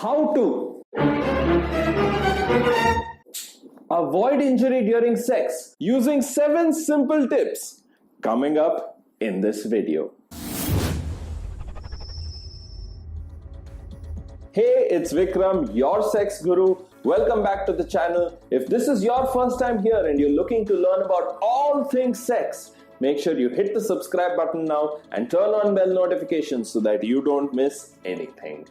How to avoid injury during sex using 7 simple tips coming up in this video. Hey, it's Vikram, your sex guru. Welcome back to the channel. If this is your first time here and you're looking to learn about all things sex, make sure you hit the subscribe button now and turn on bell notifications so that you don't miss anything.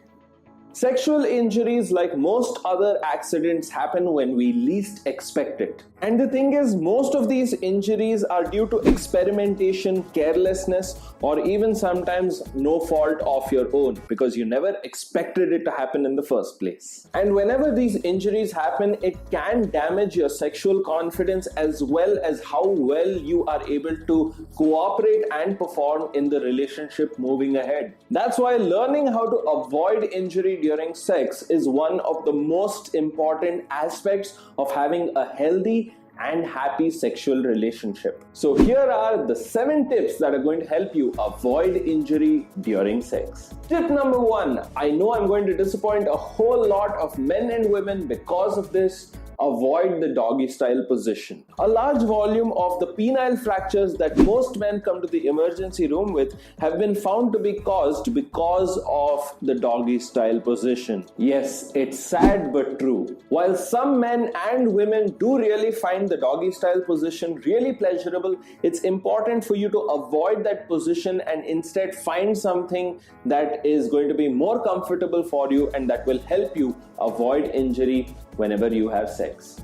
Sexual injuries, like most other accidents, happen when we least expect it. And the thing is, most of these injuries are due to experimentation, carelessness, or even sometimes no fault of your own because you never expected it to happen in the first place. And whenever these injuries happen, it can damage your sexual confidence as well as how well you are able to cooperate and perform in the relationship moving ahead. That's why learning how to avoid injury during sex is one of the most important aspects of having a healthy and happy sexual relationship. So here are the 7 tips that are going to help you avoid injury during sex. Tip number 1. I know I'm going to disappoint a whole lot of men and women because of this. Avoid the doggy style position. A large volume of the penile fractures that most men come to the emergency room with have been found to be caused because of the doggy style position. Yes, it's sad but true. While some men and women do really find the doggy style position really pleasurable, it's important for you to avoid that position and instead find something that is going to be more comfortable for you and that will help you avoid injury whenever you have sex.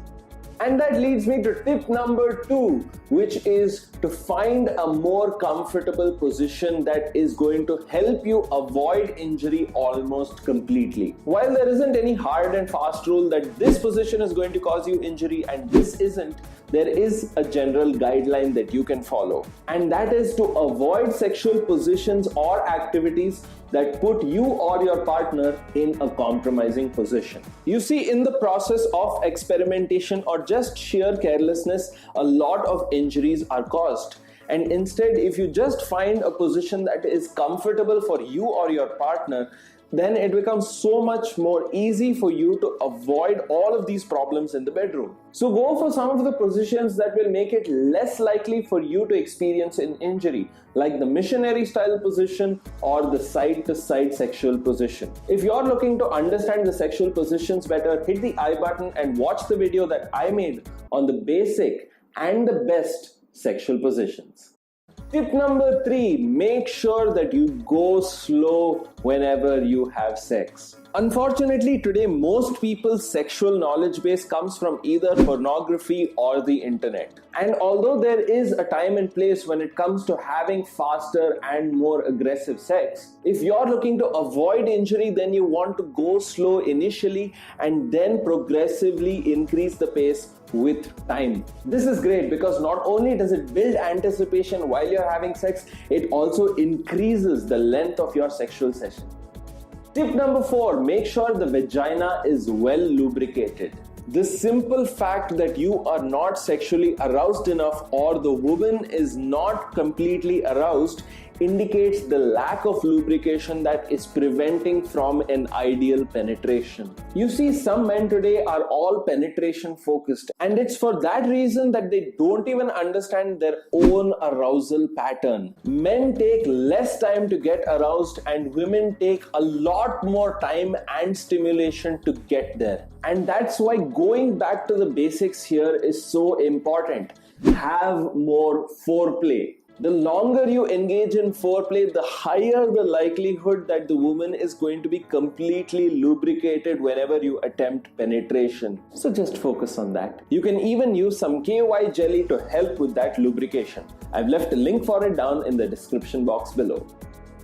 And that leads me to tip number 2, which is to find a more comfortable position that is going to help you avoid injury almost completely. While there isn't any hard and fast rule that this position is going to cause you injury and this isn't, there is a general guideline that you can follow. And that is to avoid sexual positions or activities that put you or your partner in a compromising position. You see, in the process of experimentation or just sheer carelessness, a lot of injuries are caused. And instead, if you just find a position that is comfortable for you or your partner, then it becomes so much more easy for you to avoid all of these problems in the bedroom. So go for some of the positions that will make it less likely for you to experience an injury, like the missionary style position or the side to side sexual position. If you're looking to understand the sexual positions better, hit the I button and watch the video that I made on the basic and the best sexual positions. Tip number 3, make sure that you go slow whenever you have sex. Unfortunately, today most people's sexual knowledge base comes from either pornography or the internet. And although there is a time and place when it comes to having faster and more aggressive sex, if you're looking to avoid injury, then you want to go slow initially and then progressively increase the pace with time. This is great because not only does it build anticipation while you're having sex, it also increases the length of your sexual session. Tip number 4, make sure the vagina is well lubricated. The simple fact that you are not sexually aroused enough or the woman is not completely aroused indicates the lack of lubrication that is preventing from an ideal penetration. You see, some men today are all penetration focused, and it's for that reason that they don't even understand their own arousal pattern. Men take less time to get aroused and women take a lot more time and stimulation to get there. And that's why going back to the basics here is so important. Have more foreplay. The longer you engage in foreplay, the higher the likelihood that the woman is going to be completely lubricated whenever you attempt penetration. So just focus on that. You can even use some KY jelly to help with that lubrication. I've left a link for it down in the description box below.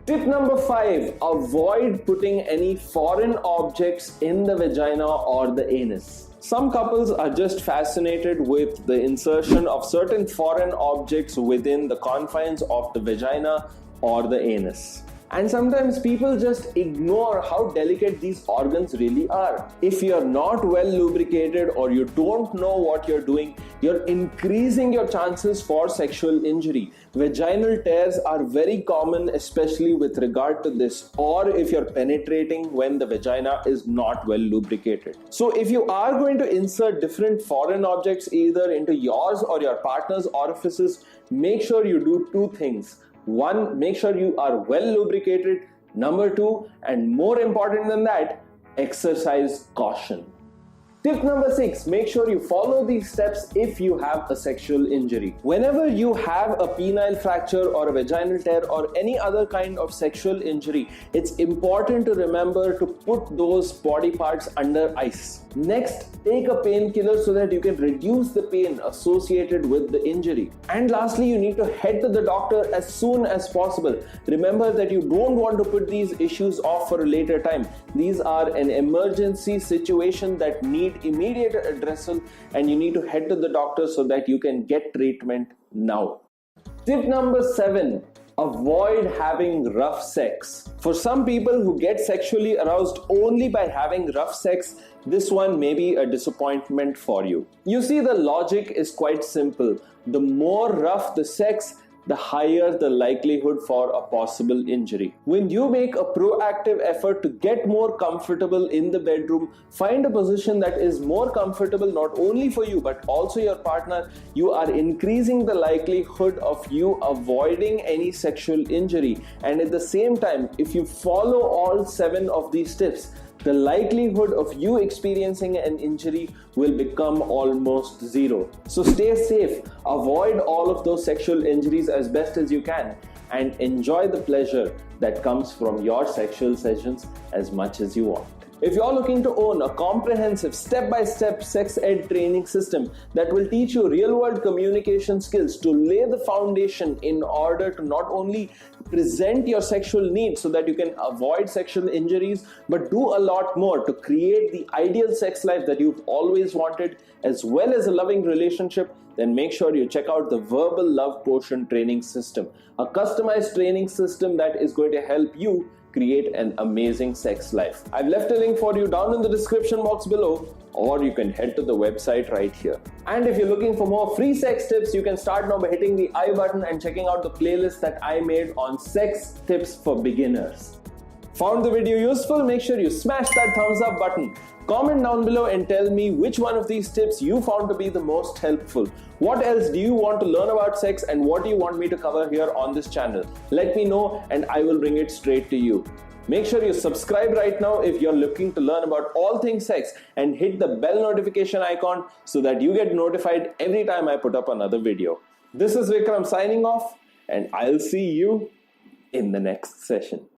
Tip number 5, avoid putting any foreign objects in the vagina or the anus. Some couples are just fascinated with the insertion of certain foreign objects within the confines of the vagina or the anus. And sometimes people just ignore how delicate these organs really are. If you're not well lubricated or you don't know what you're doing, you're increasing your chances for sexual injury. Vaginal tears are very common, especially with regard to this, or if you're penetrating when the vagina is not well lubricated. So if you are going to insert different foreign objects either into yours or your partner's orifices, make sure you do two things. One, make sure you are well lubricated. Number two, and more important than that, exercise caution. Tip number 6, make sure you follow these steps if you have a sexual injury. Whenever you have a penile fracture or a vaginal tear or any other kind of sexual injury, it's important to remember to put those body parts under ice. Next, take a painkiller so that you can reduce the pain associated with the injury. And lastly, you need to head to the doctor as soon as possible. Remember that you don't want to put these issues off for a later time. These are an emergency situation that need immediate addressal, and you need to head to the doctor so that you can get treatment now. Tip number 7, avoid having rough sex. For some people who get sexually aroused only by having rough sex, this one may be a disappointment for you. You see, the logic is quite simple. The more rough the sex, the higher the likelihood for a possible injury. When you make a proactive effort to get more comfortable in the bedroom, find a position that is more comfortable not only for you but also your partner, you are increasing the likelihood of you avoiding any sexual injury. And at the same time, if you follow all 7 of these tips, the likelihood of you experiencing an injury will become almost zero. So stay safe, avoid all of those sexual injuries as best as you can, and enjoy the pleasure that comes from your sexual sessions as much as you want. If you're looking to own a comprehensive step-by-step sex ed training system that will teach you real-world communication skills to lay the foundation in order to not only present your sexual needs so that you can avoid sexual injuries, but do a lot more to create the ideal sex life that you've always wanted, as well as a loving relationship, then make sure you check out the Verbal Love Potion training system, a customized training system that is going to help you create an amazing sex life. I've left a link for you down in the description box below, or you can head to the website right here. And if you're looking for more free sex tips, you can start now by hitting the I button and checking out the playlist that I made on sex tips for beginners. Found the video useful? Make sure you smash that thumbs up button. Comment down below and tell me which one of these tips you found to be the most helpful. What else do you want to learn about sex, and what do you want me to cover here on this channel? Let me know and I will bring it straight to you. Make sure you subscribe right now if you're looking to learn about all things sex, and hit the bell notification icon so that you get notified every time I put up another video. This is Vikram signing off, and I'll see you in the next session.